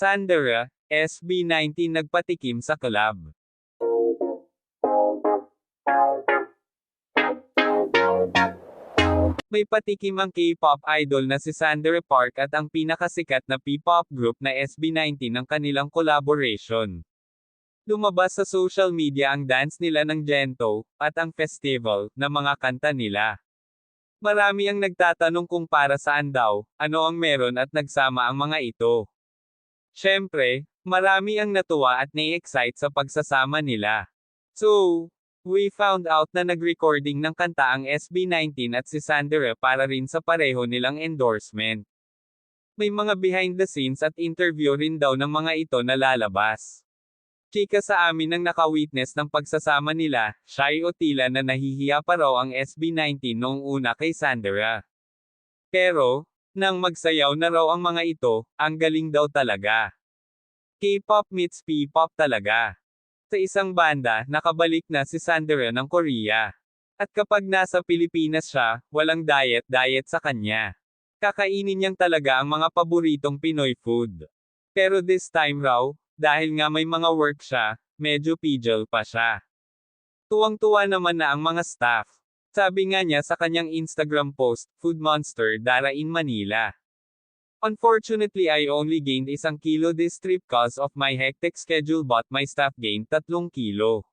Sandera, SB19 nagpatikim sa collab. May patikim ang K-pop idol na si Sandra Park at ang pinakasikat na P-pop group na SB19 ng kanilang collaboration. Lumabas sa social media ang dance nila ng Gento, at ang festival, na mga kanta nila. Marami ang nagtatanong kung para saan daw, ano ang meron at nagsama ang mga ito. Siyempre, marami ang natuwa at na-excite sa pagsasama nila. So, we found out na nag-recording ng kanta ang SB19 at si Sandera para rin sa pareho nilang endorsement. May mga behind the scenes at interview rin daw ng mga ito na lalabas. Chika sa amin ng naka-witness ng pagsasama nila, shy o tila na nahihiya pa raw ang SB19 noong una kay Sandera. Pero, nang magsayaw na raw ang mga ito, ang galing daw talaga. K-pop meets P-pop talaga. Sa isang banda, nakabalik na si Sandera ng Korea. At kapag nasa Pilipinas siya, walang diet sa kanya. Kakainin niyang talaga ang mga paboritong Pinoy food. Pero this time raw, dahil nga may mga work siya, medyo pijal pa siya. Tuwang-tuwa naman na ang mga staff. Sabi nga niya sa kanyang Instagram post, Food Monster Dara in Manila. Unfortunately I only gained 1 kilo this trip cause of my hectic schedule but my staff gained 3 kilo.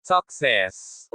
Success!